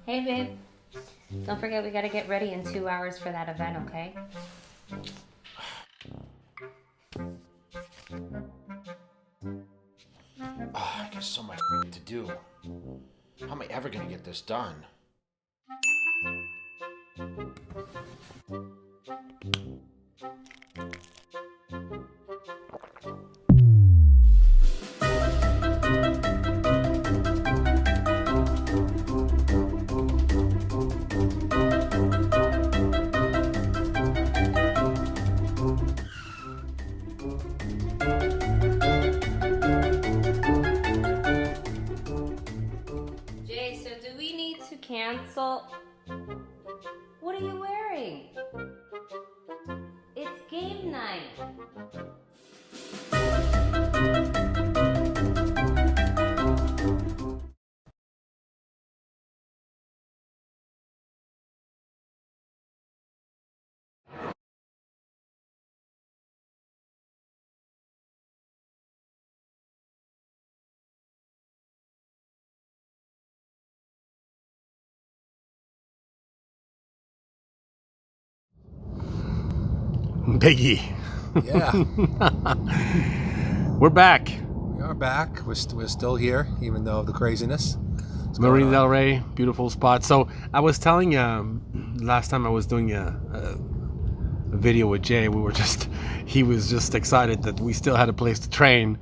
Hey, babe. Don't forget we gotta get ready in 2 hours for that event, okay? I got so much to do. How am I ever gonna get this done? Jay, so do we need to cancel? What are you wearing? It's game night. Biggie. Yeah, We're back. we are back. We're still here, even though of the craziness. What's going Marina on? del Rey, beautiful spot. So I was telling last time I was doing a video with Jay, he was just excited that we still had a place to train,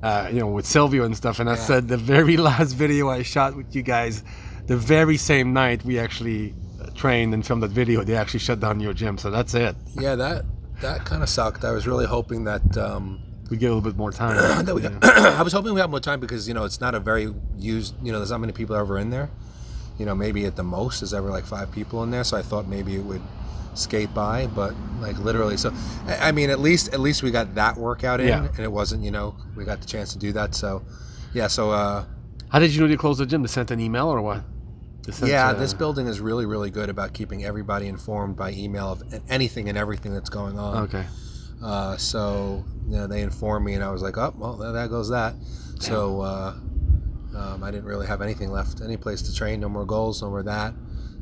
with Silvio and stuff. And I Yeah. said the very last video I shot with you guys, the very same night we actually trained and filmed that video, they actually shut down your gym. So that's it. Yeah, that kind of sucked. I was really hoping that We get a little bit more time. I was hoping we had more time because it's not a very used. There's not many people ever in there. Maybe at the most there's ever like 5 people in there. So I thought maybe it would skate by, but like literally. So I mean, at least we got that workout in, Yeah. and it wasn't. We got the chance to do that. So yeah. So How did you know they closed the gym? They sent an email or what? They sent, this building is really, really good about keeping everybody informed by email of anything and everything that's going on. Okay. So they informed me, and I was like, oh, well, there goes that. So I didn't really have anything left, any place to train, no more goals, no more that.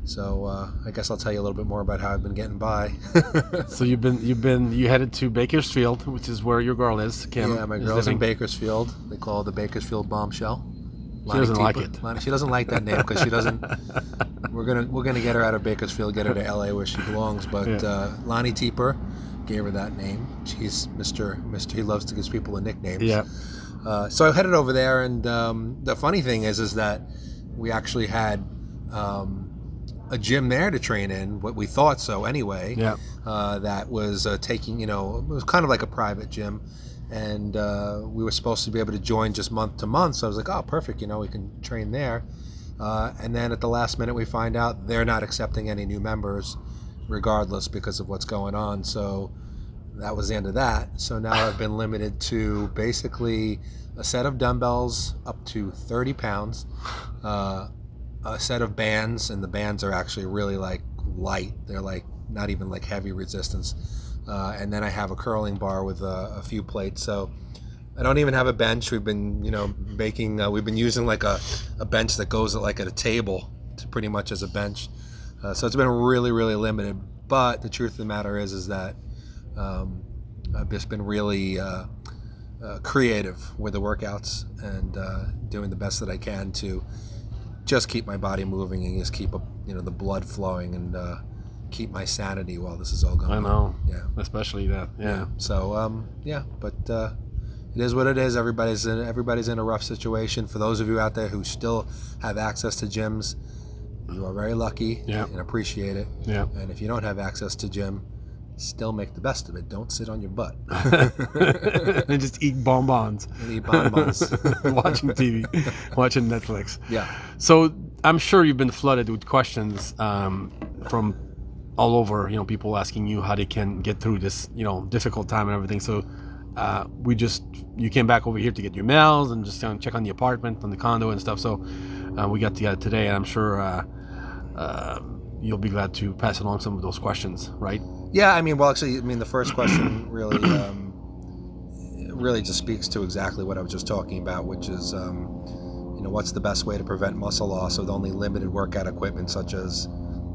So I guess I'll tell you a little bit more about how I've been getting by. So you headed to Bakersfield, which is where your girl is, Kim. Yeah, my is girl's in living. Bakersfield. They call it the Bakersfield Bombshell. She doesn't like Teeper. it. She doesn't like that name because she doesn't. We're gonna get her out of Bakersfield, get her to LA where she belongs. But Lonnie Teeper gave her that name. She's Mr. He loves to give people a nickname. Yeah. So I headed over there, and the funny thing is that we actually had a gym there to train in. What we thought so anyway. Yeah. That was taking. It was kind of like a private gym. And we were supposed to be able to join just month to month. So I was like, oh, perfect. We can train there. And then at the last minute, we find out they're not accepting any new members regardless because of what's going on. So that was the end of that. So now I've been limited to basically a set of dumbbells up to 30 pounds, a set of bands, and the bands are actually really like light. They're like not even like heavy resistance. And then I have a curling bar with a few plates. So I don't even have a bench. We've been, making. We've been using like a bench that goes at a table, to pretty much as a bench. So it's been really, really limited. But the truth of the matter is that I've just been really creative with the workouts and doing the best that I can to just keep my body moving and just keep the blood flowing and keep my sanity while this is all going on. I know. Yeah. Especially that. Yeah. So but it is what it is. Everybody's in a rough situation. For those of you out there who still have access to gyms, you are very lucky and appreciate it. Yeah. And if you don't have access to gym, still make the best of it. Don't sit on your butt. And just eat bonbons. And eat bonbons. Watching TV, watching Netflix. Yeah. So I'm sure you've been flooded with questions from all over. People asking you how they can get through this, difficult time and everything. So you came back over here to get your mails and just check on the apartment, on the condo and stuff. So we got together today, and I'm sure you'll be glad to pass along some of those questions, right? Yeah, the first question really really just speaks to exactly what I was just talking about, which is what's the best way to prevent muscle loss with only limited workout equipment such as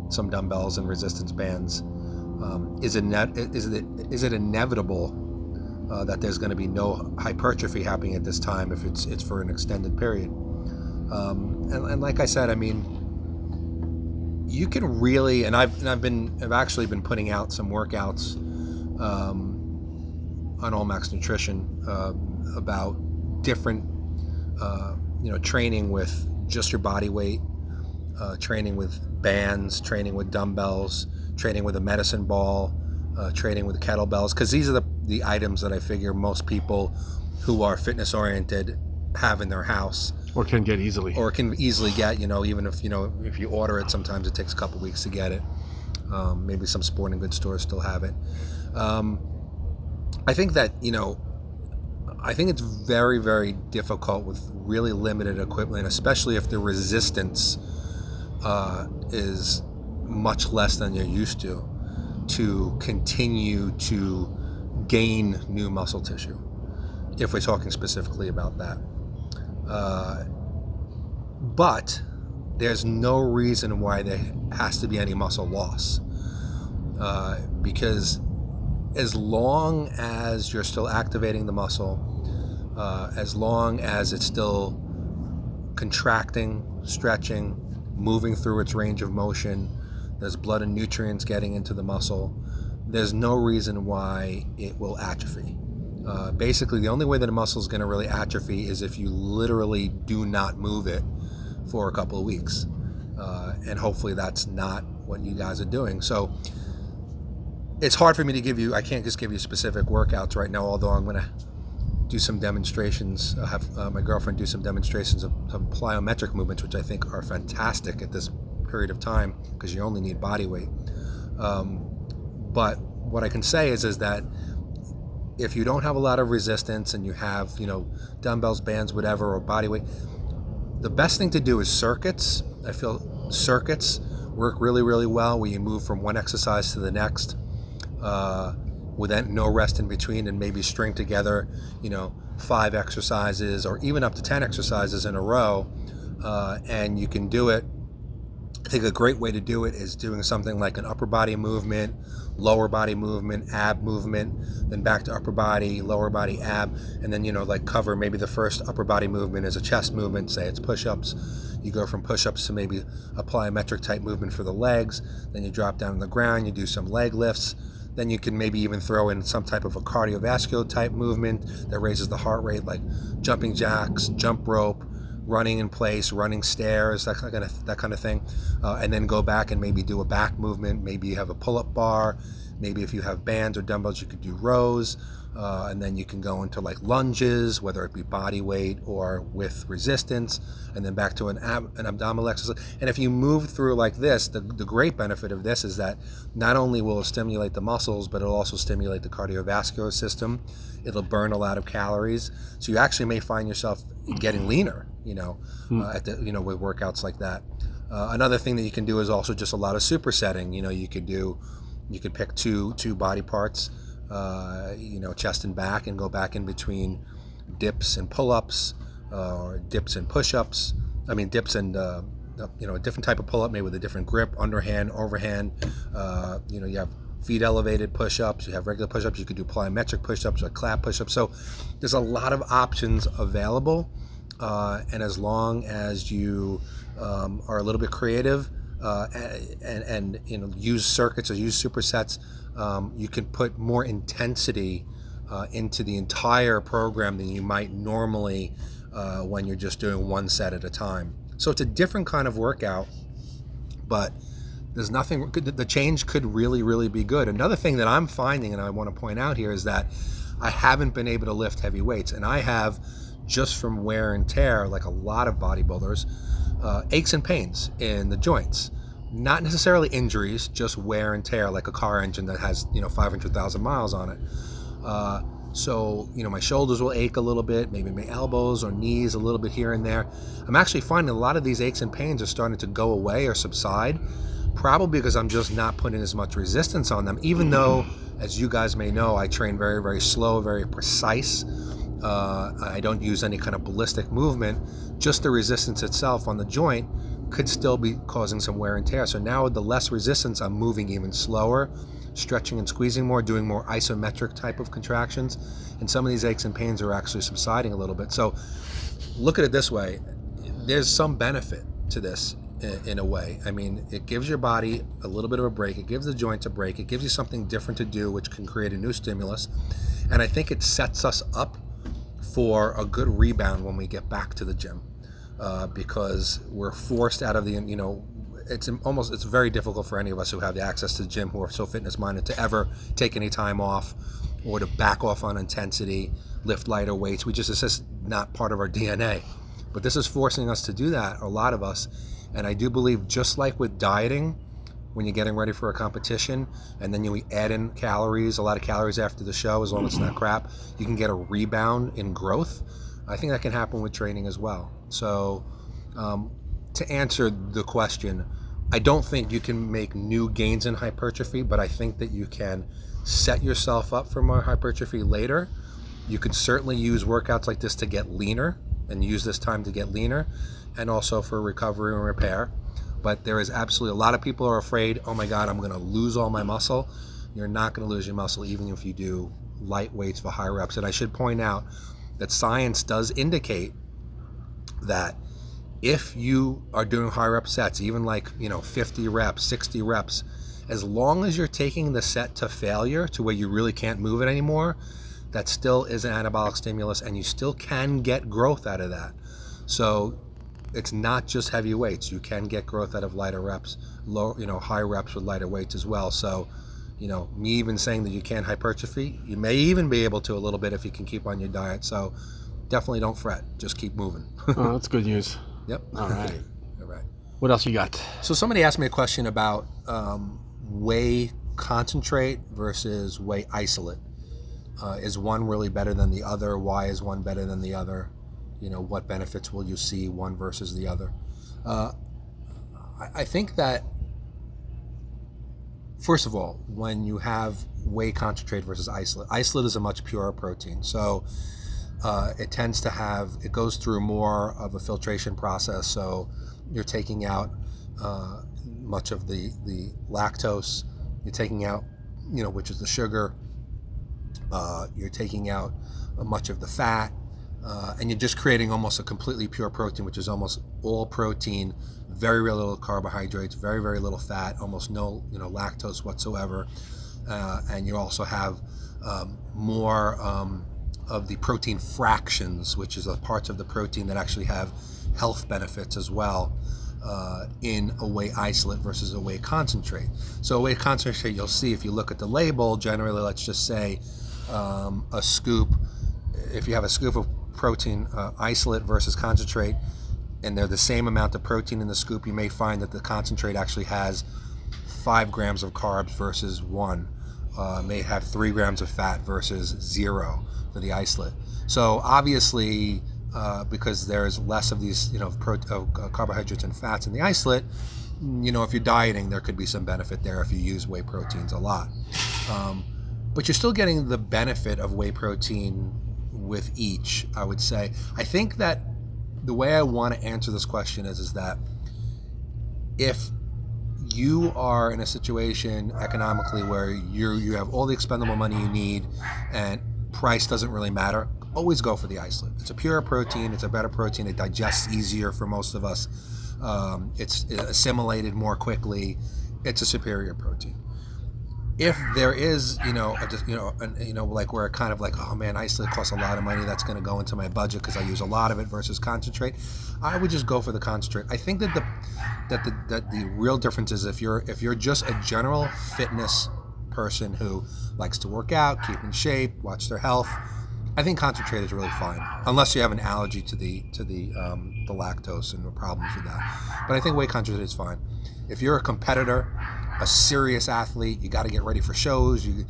some dumbbells and resistance bands? Is it inevitable that there's going to be no hypertrophy happening at this time if it's for an extended period? And like I said, I mean, you can really, and I've actually been putting out some workouts on All Max Nutrition about different, training with just your body weight, training with bands, training with dumbbells, training with a medicine ball, training with kettlebells, because these are the items that I figure most people who are fitness oriented have in their house, or can get easily, get, even if you order it, sometimes it takes a couple weeks to get it. Maybe some sporting goods stores still have it. I think that I think it's very, very difficult with really limited equipment, especially if the resistance is much less than you're used to continue to gain new muscle tissue, if we're talking specifically about that. But there's no reason why there has to be any muscle loss, because as long as you're still activating the muscle, as long as it's still contracting, stretching, moving through its range of motion, there's blood and nutrients getting into the muscle, there's no reason why it will atrophy. Basically, the only way that a muscle is going to really atrophy is if you literally do not move it for a couple of weeks. And hopefully that's not what you guys are doing. So it's hard for me to give you, I can't just give you specific workouts right now, although I'm going to do some demonstrations, have my girlfriend do some demonstrations of some plyometric movements, which I think are fantastic at this period of time because you only need body weight. But what I can say is that if you don't have a lot of resistance and you have, dumbbells, bands, whatever, or body weight, the best thing to do is circuits. I feel circuits work really, really well where you move from one exercise to the next with no rest in between, and maybe string together, 5 exercises or even up to 10 exercises in a row. And you can do it. I think a great way to do it is doing something like an upper body movement, lower body movement, ab movement, then back to upper body, lower body, ab, and then, cover maybe the first upper body movement is a chest movement, say it's push-ups. You go from push-ups to maybe a plyometric type movement for the legs, then you drop down on the ground, you do some leg lifts, then you can maybe even throw in some type of a cardiovascular type movement that raises the heart rate, like jumping jacks, jump rope, running in place, running stairs, that kind of thing, and then go back and maybe do a back movement. Maybe you have a pull-up bar. Maybe if you have bands or dumbbells, you could do rows, and then you can go into like lunges, whether it be body weight or with resistance, and then back to an abdominal exercise. And if you move through like this, the great benefit of this is that not only will it stimulate the muscles, but it'll also stimulate the cardiovascular system. It'll burn a lot of calories, so you actually may find yourself getting leaner, with workouts like that. Another thing that you can do is also just a lot of supersetting. You could pick two body parts, chest and back, and go back in between dips and pull-ups, or dips and push-ups. Dips and a different type of pull-up made with a different grip, underhand, overhand. You have feet elevated push-ups, you have regular push-ups, you could do plyometric push-ups or clap push-ups. So there's a lot of options available, and as long as you are a little bit creative and use circuits or use supersets, you can put more intensity into the entire program than you might normally when you're just doing one set at a time. So it's a different kind of workout, but there's nothing, the change could really, really be good. Another thing that I'm finding, and I want to point out here, is that I haven't been able to lift heavy weights, and I have, just from wear and tear, like a lot of bodybuilders, aches and pains in the joints. Not necessarily injuries, just wear and tear, like a car engine that has 500,000 miles on it. So my shoulders will ache a little bit, maybe my elbows or knees a little bit here and there. I'm actually finding a lot of these aches and pains are starting to go away or subside, probably because I'm just not putting as much resistance on them, even though, as you guys may know, I train very, very slow, very precise. I don't use any kind of ballistic movement. Just the resistance itself on the joint could still be causing some wear and tear. So now with the less resistance, I'm moving even slower, stretching and squeezing more, doing more isometric type of contractions, and some of these aches and pains are actually subsiding a little bit. So look at it this way, there's some benefit to this in a way. I mean, it gives your body a little bit of a break, it gives the joints a break, it gives you something different to do, which can create a new stimulus, and I think it sets us up for a good rebound when we get back to the gym, because we're forced out of the, it's very difficult for any of us who have the access to the gym, who are so fitness minded, to ever take any time off or to back off on intensity, lift lighter weights. It's just not part of our DNA. But this is forcing us to do that, a lot of us. And I do believe, just like with dieting, when you're getting ready for a competition and then you add in calories, a lot of calories after the show, as long as it's not crap, you can get a rebound in growth. I think that can happen with training as well. So to answer the question, I don't think you can make new gains in hypertrophy, but I think that you can set yourself up for more hypertrophy later. You can certainly use workouts like this to get leaner, and use this time to get leaner, and also for recovery and repair. But there is absolutely, a lot of people are afraid, oh my God, I'm gonna lose all my muscle. You're not gonna lose your muscle even if you do light weights for high reps. And I should point out that science does indicate that if you are doing high rep sets, even like 50 reps, 60 reps, as long as you're taking the set to failure, to where you really can't move it anymore, that still is an anabolic stimulus, and you still can get growth out of that. So it's not just heavy weights. You can get growth out of lighter reps, high reps with lighter weights as well. So, me even saying that you can hypertrophy, you may even be able to a little bit if you can keep on your diet. So definitely don't fret. Just keep moving. Oh, that's good news. Yep. All right. All right. What else you got? So somebody asked me a question about whey concentrate versus whey isolate. Is one really better than the other? Why is one better than the other? What benefits will you see one versus the other? I think that, first of all, when you have whey concentrate versus isolate is a much purer protein. So it tends to it goes through more of a filtration process. So you're taking out much of the lactose, you're taking out, which is the sugar, you're taking out much of the fat, and you're just creating almost a completely pure protein, which is almost all protein, very, very little carbohydrates, very, very little fat, almost no lactose whatsoever, and you also have more of the protein fractions, which is the parts of the protein that actually have health benefits as well, in a whey isolate versus a whey concentrate. So a whey concentrate, you'll see if you look at the label, generally, let's just say a scoop, if you have a scoop of protein isolate versus concentrate, and they're the same amount of protein in the scoop, you may find that the concentrate actually has 5 grams of carbs versus 1, may have 3 grams of fat versus 0 for the isolate. So obviously, because there's less of these carbohydrates and fats in the isolate, if you're dieting, there could be some benefit there if you use whey proteins a lot, but you're still getting the benefit of whey protein with each, I would say. I think that the way I want to answer this question is that if you are in a situation economically where you have all the expendable money you need and price doesn't really matter, always go for the isolate. It's a pure protein, it's a better protein, it digests easier for most of us, it's assimilated more quickly, it's a superior protein. If there is, like where kind of like, oh man, isolate costs a lot of money, that's going to go into my budget because I use a lot of it versus concentrate, I would just go for the concentrate. I think that the real difference is if you're just a general fitness person who likes to work out, keep in shape, watch their health, I think concentrate is really fine, unless you have an allergy to the lactose and the problems with that. But I think whey concentrate is fine. If you're a competitor, a serious athlete, you got to get ready for shows, you're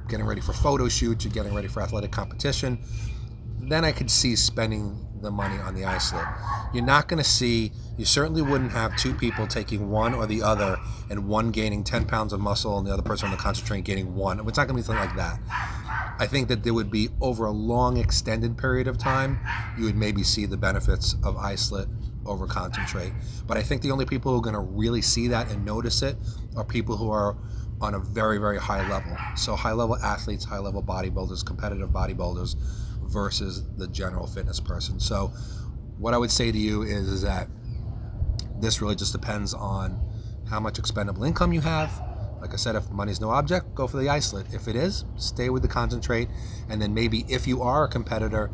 getting ready for photo shoots, you're getting ready for athletic competition, then I could see spending the money on the isolate. You're not going to see, you certainly wouldn't have 2 people taking one or the other and one gaining 10 pounds of muscle and the other person on the concentrate gaining 1. It's not going to be something like that. I think that there would be, over a long extended period of time, you would maybe see the benefits of isolate over concentrate. But I think the only people who are going to really see that and notice it are people who are on a very, very high level. So high level athletes, high level bodybuilders, competitive bodybuilders versus the general fitness person. So what I would say to you is that this really just depends on how much expendable income you have. Like I said, if money's no object, go for the isolate. If it is, stay with the concentrate. And then maybe if you are a competitor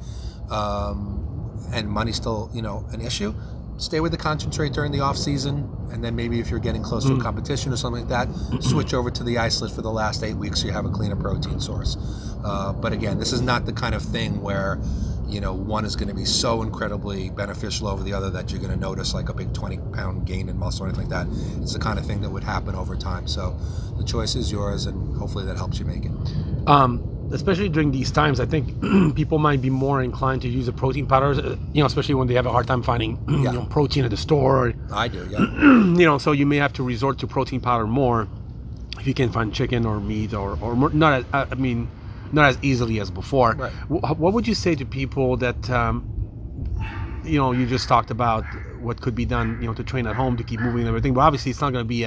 and money's still, an issue, stay with the concentrate during the off season. And then maybe if you're getting close to a competition or something like that, switch over to the isolate for the last 8 weeks so you have a cleaner protein source. But again, this is not the kind of thing where one is going to be so incredibly beneficial over the other that you're going to notice like a big 20-pound gain in muscle or anything like that. It's the kind of thing that would happen over time. So the choice is yours, and hopefully that helps you make it. Especially during these times, I think people might be more inclined to use the protein powders, especially when they have a hard time finding protein at the store. I do, yeah. So you may have to resort to protein powder more if you can find chicken or meat or more, not as easily as before. Right. What would you say to people that, you just talked about what could be done, to train at home to keep moving and everything, but obviously it's not going to be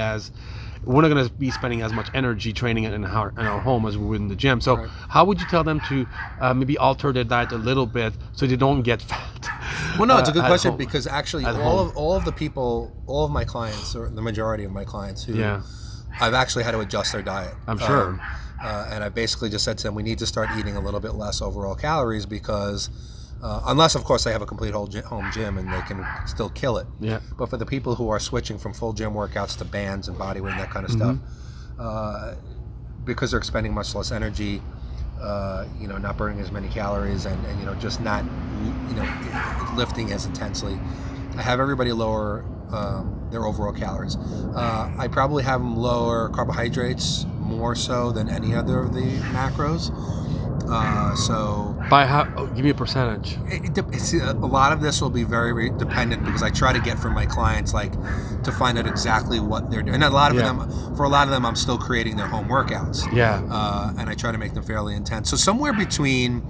we're not going to be spending as much energy training in our home as we would in the gym. So how would you tell them to maybe alter their diet a little bit so they don't get fat? Well, no, it's a good question home. Because actually all of my clients, or the majority of my clients who I've actually had to adjust their diet. I'm sure. And I basically just said to them, we need to start eating a little bit less overall calories because unless, of course, they have a complete home gym and they can still kill it. Yeah. But for the people who are switching from full gym workouts to bands and bodyweight and that kind of stuff, because they're expending much less energy, not burning as many calories and just not, lifting as intensely, I have everybody lower their overall calories. I probably have them lower carbohydrates more so than any other of the macros. So by how? Give me a percentage. A lot of this will be very, very dependent because I try to get from my clients to find out exactly what they're doing. And a lot of them, I'm still creating their home workouts. Yeah. And I try to make them fairly intense. So somewhere between,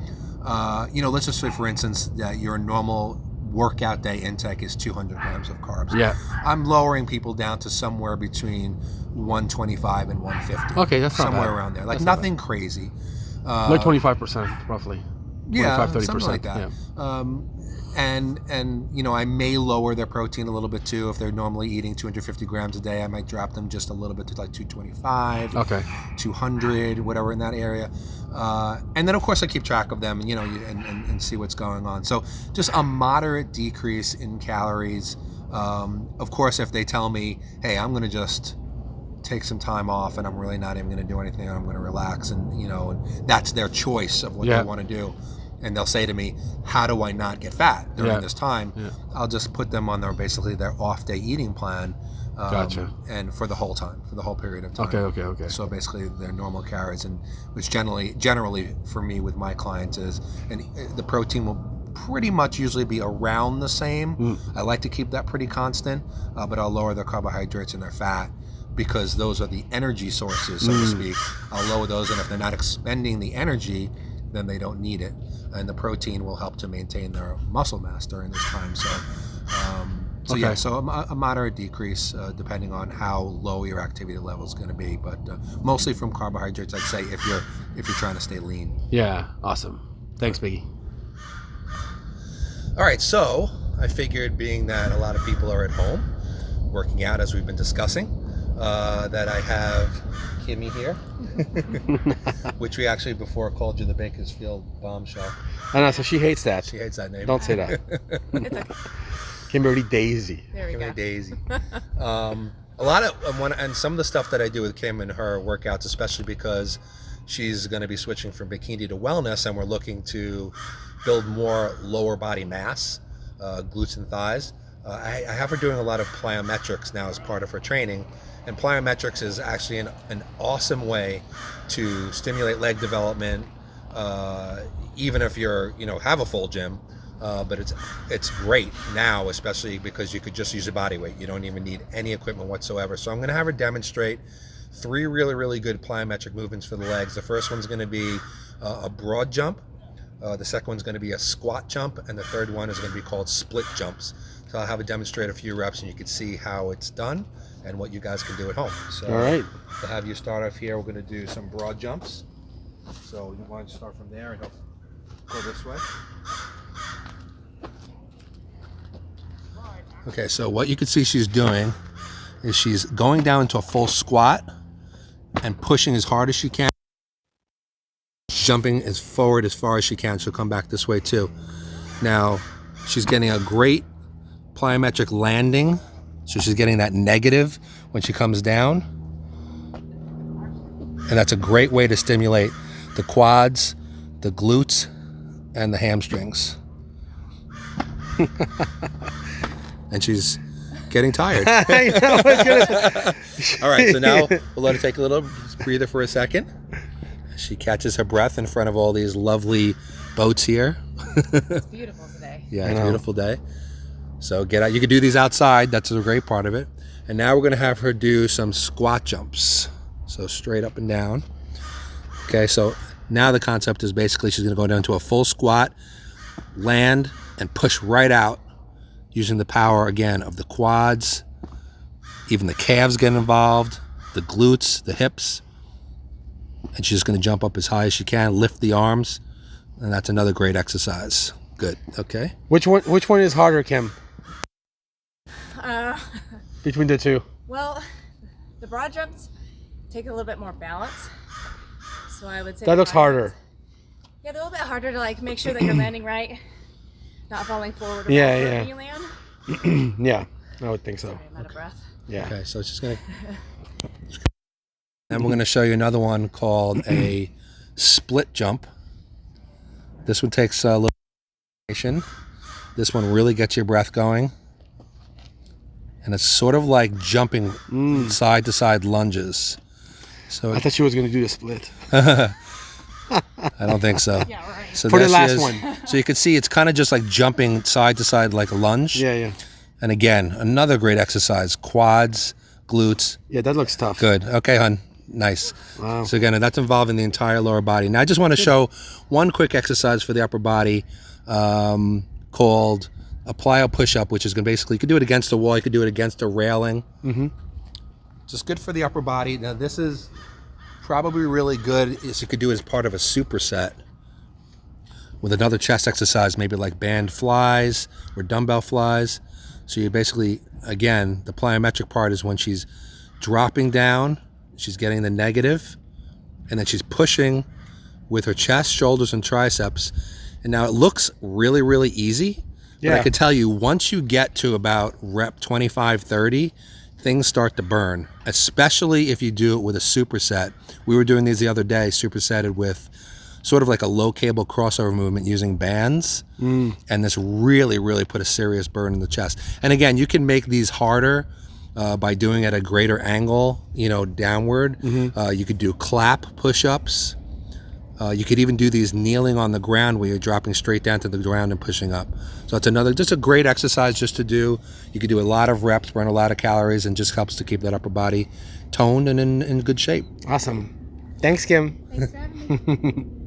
let's just say, for instance, that your normal workout day intake is 200 grams of carbs. Yeah. I'm lowering people down to somewhere between 125 and 150. Okay, that's not somewhere bad. around there. That's nothing crazy. Like 25% roughly. Yeah, 25-30%. something like that. Yeah. And I may lower their protein a little bit too. If they're normally eating 250 grams a day, I might drop them just a little bit to like 225, 200, whatever in that area. And then of course I keep track of them, and see what's going on. So just a moderate decrease in calories. Of course, if they tell me, hey, I'm going to just take some time off and I'm really not even going to do anything, I'm going to relax, and and that's their choice of what they want to do. And they'll say to me, how do I not get fat during this time? I'll just put them on their off-day eating plan. Gotcha. And for the whole period of time. Okay. So basically their normal calories, and which generally for me with my clients is, and the protein will pretty much usually be around the same. I like to keep that pretty constant, but I'll lower their carbohydrates and their fat because those are the energy sources, so to speak. I'll lower those, and if they're not expending the energy, then they don't need it. And the protein will help to maintain their muscle mass during this time. So a moderate decrease depending on how low your activity level is going to be, but mostly from carbohydrates, I'd say, if you're trying to stay lean. Yeah, awesome. Thanks, Biggie. All right, so I figured, being that a lot of people are at home working out, as we've been discussing, that I have Kimmy here, which we actually before called you the Bakersfield Bombshell. I know, so she hates that. She hates that name. Don't say that. It's okay. Kimberly Daisy. There we Kimberly go. Daisy. A lot of and some of the stuff that I do with Kim and her workouts, especially because she's going to be switching from bikini to wellness, and we're looking to build more lower body mass, glutes and thighs. I have her doing a lot of plyometrics now as part of her training, and plyometrics is actually an awesome way to stimulate leg development, even if you're have a full gym. But it's great now, especially because you could just use your body weight. You don't even need any equipment whatsoever. So I'm going to have her demonstrate 3 really, really good plyometric movements for the legs. The first one's going to be a broad jump. The second one's going to be a squat jump, and the third one is going to be called split jumps. So I'll have it demonstrate a few reps, and you can see how it's done and what you guys can do at home. So All right. to have you start off here, we're going to do some broad jumps. So you want to start from there and go this way. Okay, so what you can see she's doing is she's going down into a full squat and pushing as hard as she can. Jumping as forward as far as she can. She'll come back this way too. Now, she's getting a great plyometric landing. So she's getting that negative when she comes down. And that's a great way to stimulate the quads, the glutes, and the hamstrings. And she's getting tired. All right, so now we'll let her take a little breather for a second. She catches her breath in front of all these lovely boats here. It's beautiful today. Yeah, it's a beautiful day. So get out. You can do these outside. That's a great part of it. And now we're going to have her do some squat jumps. So straight up and down. Okay, so now the concept is basically she's going to go down to a full squat, land, and push right out using the power, again, of the quads. Even the calves get involved, the glutes, the hips. And she's just going to jump up as high as she can, lift the arms, and that's another great exercise. Good. Okay. Which one is harder, Kim? Between the two. Well, the broad jumps take a little bit more balance. So I would say That looks harder. Yeah, they're a little bit harder to like make sure that you're landing right, not falling forward or Yeah, backward yeah. when you land. Yeah, I would think so. Sorry, I'm out of breath. Yeah. Okay, so it's just going to... And we're going to show you another one called a split jump. This one takes a little coordination. This one really gets your breath going. And it's sort of like jumping side to side lunges. So I thought she was going to do the split. I don't think so. Yeah, right. So For the there she last is. one. So you can see it's kind of just like jumping side to side like a lunge. Yeah, yeah. And again, another great exercise. Quads, glutes. Yeah, that looks tough. Good. Okay, hun. Nice. Wow. So again, that's involving the entire lower body. Now I just want to show one quick exercise for the upper body called a Plyo Push Up, which is going to basically, you could do it against a wall, you could do it against a railing. Mm-hmm. Just good for the upper body. Now this is probably really good is you could do it as part of a superset with another chest exercise, maybe like band flies or dumbbell flies. So you basically, again, the plyometric part is when she's dropping down, she's getting the negative, and then she's pushing with her chest, shoulders, and triceps. And now it looks really, really easy. But I can tell you, once you get to about rep 25, 30, things start to burn, especially if you do it with a superset. We were doing these the other day, supersetted with sort of like a low cable crossover movement using bands. And this really, really put a serious burn in the chest. And again, you can make these harder by doing it at a greater angle, you know, downward. You could do clap push-ups. You could even do these kneeling on the ground where you're dropping straight down to the ground and pushing up. So it's another, just a great exercise just to do. You could do a lot of reps, burn a lot of calories, and just helps to keep that upper body toned and in good shape. Awesome. Thanks, Kim. Thanks for having me.